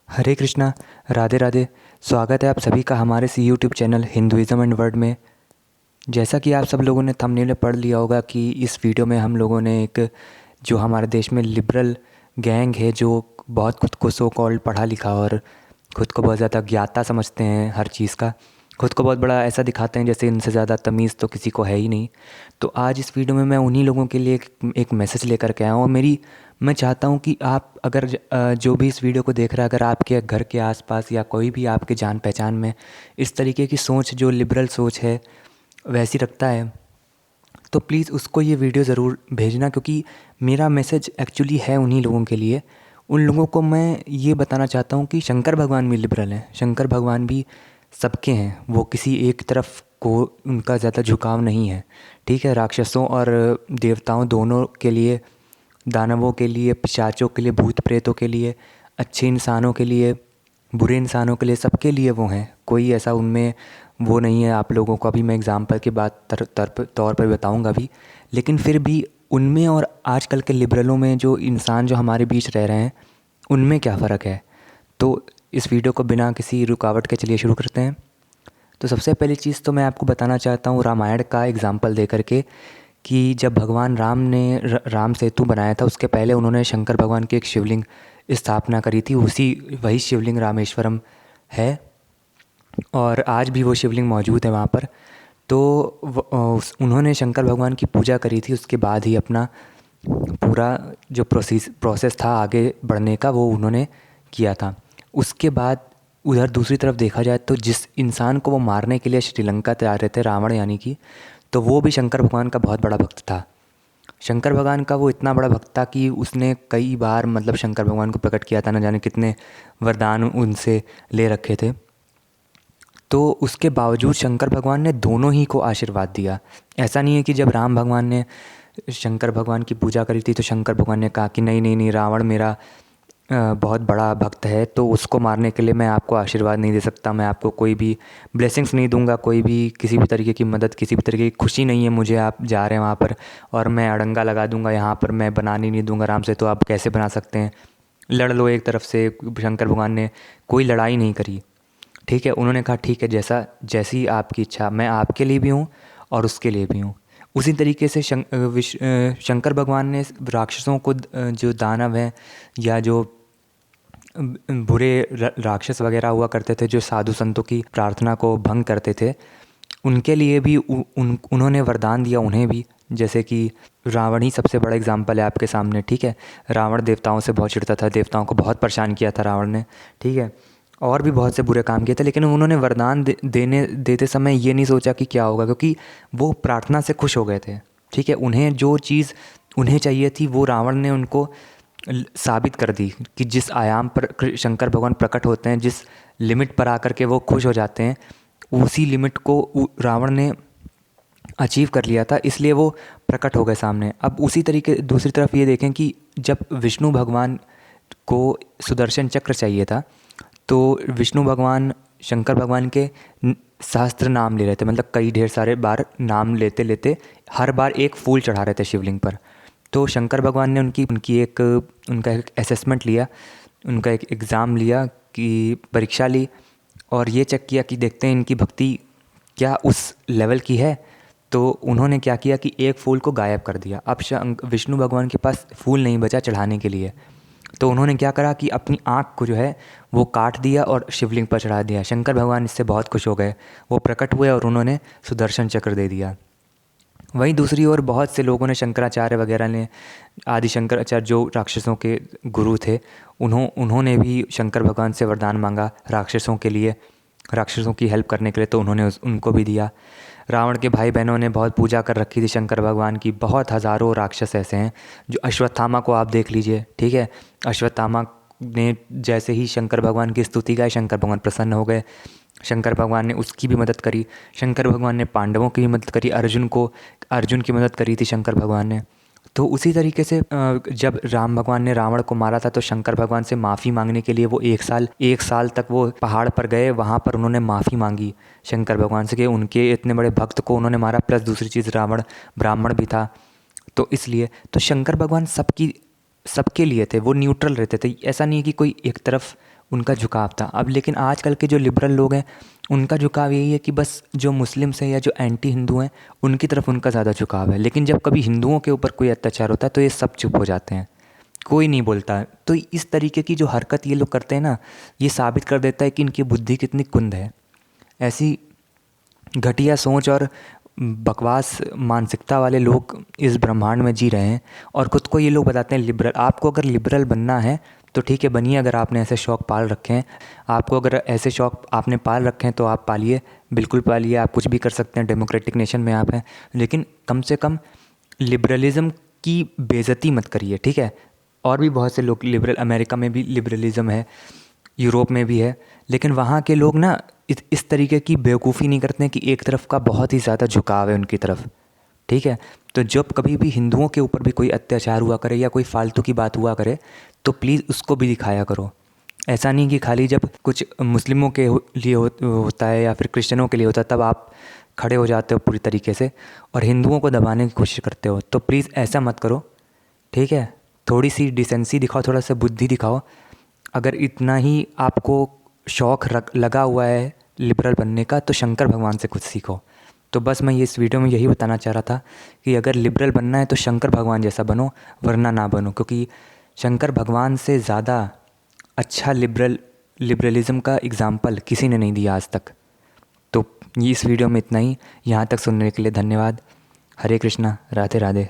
हरे कृष्णा। राधे राधे। स्वागत है आप सभी का हमारे इस YouTube channel Hinduism and world में। जैसा कि आप सब लोगों ने थंबनेल में पढ़ लिया होगा कि इस वीडियो में हम लोगों ने एक जो हमारे देश में लिबरल गैंग है, जो बहुत खुद को सो कॉल्ड पढ़ा लिखा और खुद को बहुत ज़्यादा ज्ञाता समझते हैं हर चीज़ का, खुद को बहुत बड़ा ऐसा दिखाते हैं जैसे इनसे ज़्यादा तमीज़ तो किसी को है ही नहीं। तो आज इस वीडियो में मैं उन्हीं लोगों के लिए एक मैसेज लेकर के आया हूँ। और मैं चाहता हूँ कि आप अगर जो भी इस वीडियो को देख रहा है, अगर आपके घर के आसपास या कोई भी आपके जान पहचान में इस तरीके की सोच, जो लिबरल सोच है, वैसी रखता है, तो प्लीज़ उसको ये वीडियो ज़रूर भेजना, क्योंकि मेरा मैसेज एक्चुअली है उन्हीं लोगों के लिए। उन लोगों को मैं ये बताना चाहता हूँ कि शंकर भगवान भी लिबरल हैं, शंकर भगवान भी सबके हैं, वो किसी एक तरफ को उनका ज़्यादा झुकाव नहीं है। ठीक है, राक्षसों और देवताओं दोनों के लिए, दानवों के लिए, पिशाचों के लिए, भूत प्रेतों के लिए, अच्छे इंसानों के लिए, बुरे इंसानों के लिए, सबके लिए वो हैं। कोई ऐसा उनमें वो नहीं है। आप लोगों को अभी मैं एग्ज़ाम्पल की बात तौर पर बताऊंगा भी, लेकिन फिर भी उनमें और आजकल के लिबरलों में जो इंसान जो हमारे बीच रह रहे हैं, उनमें क्या फ़र्क है। तो इस वीडियो को बिना किसी रुकावट के चलिए शुरू करते हैं। तो सबसे पहली चीज़ तो मैं आपको बताना चाहता हूँ रामायण का एग्ज़ाम्पल दे करके, कि जब भगवान राम ने राम सेतु बनाया था, उसके पहले उन्होंने शंकर भगवान की एक शिवलिंग स्थापना करी थी। वही शिवलिंग रामेश्वरम है और आज भी वो शिवलिंग मौजूद है वहाँ पर। तो उन्होंने शंकर भगवान की पूजा करी थी। उसके बाद ही अपना पूरा जो प्रोसेस था आगे बढ़ने का, वो उन्होंने किया था। उसके बाद उधर दूसरी तरफ देखा जाए तो जिस इंसान को वो मारने के लिए श्रीलंका तैयार रहे थे, रावण यानी कि, तो वो भी शंकर भगवान का बहुत बड़ा भक्त था। शंकर भगवान का वो इतना बड़ा भक्त था कि उसने कई बार मतलब शंकर भगवान को प्रकट किया था, न जाने कितने वरदान उनसे ले रखे थे। तो उसके बावजूद शंकर भगवान ने दोनों ही को आशीर्वाद दिया। ऐसा नहीं है कि जब राम भगवान ने शंकर भगवान की पूजा करी थी तो शंकर भगवान ने कहा कि नहीं नहीं नहीं, रावण मेरा बहुत बड़ा भक्त है, तो उसको मारने के लिए मैं आपको आशीर्वाद नहीं दे सकता, मैं आपको कोई भी ब्लेसिंग्स नहीं दूंगा, कोई भी किसी भी तरीके की मदद, किसी भी तरीके की खुशी नहीं है मुझे, आप जा रहे हैं वहाँ पर और मैं अड़ंगा लगा दूंगा यहाँ पर, मैं बनाने नहीं दूंगा राम से, तो आप कैसे बना सकते हैं, लड़ लो एक तरफ से। शंकर भगवान ने कोई लड़ाई नहीं करी। ठीक है, उन्होंने कहा ठीक है, जैसी आपकी इच्छा, मैं आपके लिए भी हूँ और उसके लिए भी हूँ। उसी तरीके से शंकर भगवान ने राक्षसों को, जो दानव हैं या जो बुरे राक्षस वगैरह हुआ करते थे, जो साधु संतों की प्रार्थना को भंग करते थे, उनके लिए भी उन्होंने वरदान दिया उन्हें भी। जैसे कि रावण ही सबसे बड़ा एग्जाम्पल है आपके सामने। ठीक है, रावण देवताओं से बहुत चिढ़ता था, देवताओं को बहुत परेशान किया था रावण ने। ठीक है, और भी बहुत से बुरे काम किए थे, लेकिन उन्होंने वरदान देते समय ये नहीं सोचा कि क्या होगा, क्योंकि वो प्रार्थना से खुश हो गए थे। ठीक है, उन्हें जो चीज़ उन्हें चाहिए थी वो रावण ने उनको साबित कर दी कि जिस आयाम पर शंकर भगवान प्रकट होते हैं, जिस लिमिट पर आकर के वो खुश हो जाते हैं, उसी लिमिट को रावण ने अचीव कर लिया था, इसलिए वो प्रकट हो गए सामने। अब उसी तरीके दूसरी तरफ ये देखें कि जब विष्णु भगवान को सुदर्शन चक्र चाहिए था, तो विष्णु भगवान शंकर भगवान के सहस्त्र नाम ले रहे थे, मतलब कई ढेर सारे बार नाम लेते लेते हर बार एक फूल चढ़ा रहे थे शिवलिंग पर। तो शंकर भगवान ने उनका एक असेसमेंट लिया, उनका एक एग्ज़ाम लिया, कि परीक्षा ली, और ये चेक किया कि देखते हैं इनकी भक्ति क्या उस लेवल की है। तो उन्होंने क्या किया कि एक फूल को गायब कर दिया। अब विष्णु भगवान के पास फूल नहीं बचा चढ़ाने के लिए, तो उन्होंने क्या करा कि अपनी आँख को जो है वो काट दिया और शिवलिंग पर चढ़ा दिया। शंकर भगवान इससे बहुत खुश हो गए, वो प्रकट हुए और उन्होंने सुदर्शन चक्र दे दिया। वहीं दूसरी ओर बहुत से लोगों ने, शंकराचार्य वगैरह ने, आदि शंकराचार्य जो राक्षसों के गुरु थे, उन्होंने भी शंकर भगवान से वरदान मांगा राक्षसों के लिए, राक्षसों की हेल्प करने के लिए, तो उन्होंने उनको भी दिया। रावण के भाई बहनों ने बहुत पूजा कर रखी थी शंकर भगवान की। बहुत हज़ारों राक्षस ऐसे हैं, जो अश्वत्थामा को आप देख लीजिए। ठीक है, अश्वत्थामा ने जैसे ही शंकर भगवान की स्तुति गाई, शंकर भगवान प्रसन्न हो गए, शंकर भगवान ने उसकी भी मदद करी। शंकर भगवान ने पांडवों की भी मदद करी, अर्जुन की मदद करी थी शंकर भगवान ने। तो उसी तरीके से जब राम भगवान ने रावण को मारा था, तो शंकर भगवान से माफ़ी मांगने के लिए वो एक साल तक वो पहाड़ पर गए, वहाँ पर उन्होंने माफ़ी मांगी शंकर भगवान से कि उनके इतने बड़े भक्त को उन्होंने मारा, प्लस दूसरी चीज़ रावण ब्राह्मण भी था। तो इसलिए तो शंकर भगवान सबके लिए थे, वो न्यूट्रल रहते थे। ऐसा नहीं है कि कोई एक तरफ उनका झुकाव था। अब लेकिन आजकल के जो लिबरल लोग हैं उनका झुकाव यही है कि बस जो मुस्लिम्स हैं या जो एंटी हिंदू हैं उनकी तरफ उनका ज़्यादा झुकाव है। लेकिन जब कभी हिंदुओं के ऊपर कोई अत्याचार होता है तो ये सब चुप हो जाते हैं, कोई नहीं बोलता। तो इस तरीके की जो हरकत ये लोग करते हैं ना, ये साबित कर देता है कि इनकी बुद्धि कितनी कुंद है। ऐसी घटिया सोच और बकवास मानसिकता वाले लोग इस ब्रह्मांड में जी रहे हैं और ख़ुद को ये लोग बताते हैं लिबरल। आपको अगर लिबरल बनना है तो ठीक है बनिए, अगर आपने ऐसे शौक़ पाल रखे हैं, आपको अगर ऐसे शौक़ आपने पाल रखे हैं तो आप पालिए, बिल्कुल पालिए, आप कुछ भी कर सकते हैं, डेमोक्रेटिक नेशन में आप हैं। लेकिन कम से कम लिबरलिज़म की बेइज्जती मत करिए, ठीक है। और भी बहुत से लोग लिबरल, अमेरिका में भी लिबरलिज़म है, यूरोप में भी है, लेकिन वहाँ के लोग ना इस तरीके की बेवकूफ़ी नहीं करते हैं कि एक तरफ का बहुत ही ज़्यादा झुकाव है उनकी तरफ, ठीक है। तो जब कभी भी हिंदुओं के ऊपर भी कोई अत्याचार हुआ करे या कोई फालतू की बात हुआ करे तो प्लीज़ उसको भी दिखाया करो। ऐसा नहीं कि खाली जब कुछ मुस्लिमों के लिए होता है या फिर क्रिश्चियनों के लिए होता है तब आप खड़े हो जाते हो पूरी तरीके से और हिंदुओं को दबाने की कोशिश करते हो। तो प्लीज़ ऐसा मत करो, ठीक है। थोड़ी सी डिसेंसी दिखाओ, थोड़ा सा बुद्धि दिखाओ। अगर इतना ही आपको शौक़ लगा हुआ है लिबरल बनने का तो शंकर भगवान से कुछ सीखो। तो बस मैं ये इस वीडियो में यही बताना चाह रहा था कि अगर लिबरल बनना है तो शंकर भगवान जैसा बनो, वरना ना बनो, क्योंकि शंकर भगवान से ज़्यादा अच्छा लिबरलिज़म का एग्ज़ाम्पल किसी ने नहीं दिया आज तक। तो ये इस वीडियो में इतना ही। यहाँ तक सुनने के लिए धन्यवाद। हरे कृष्णा, राधे राधे।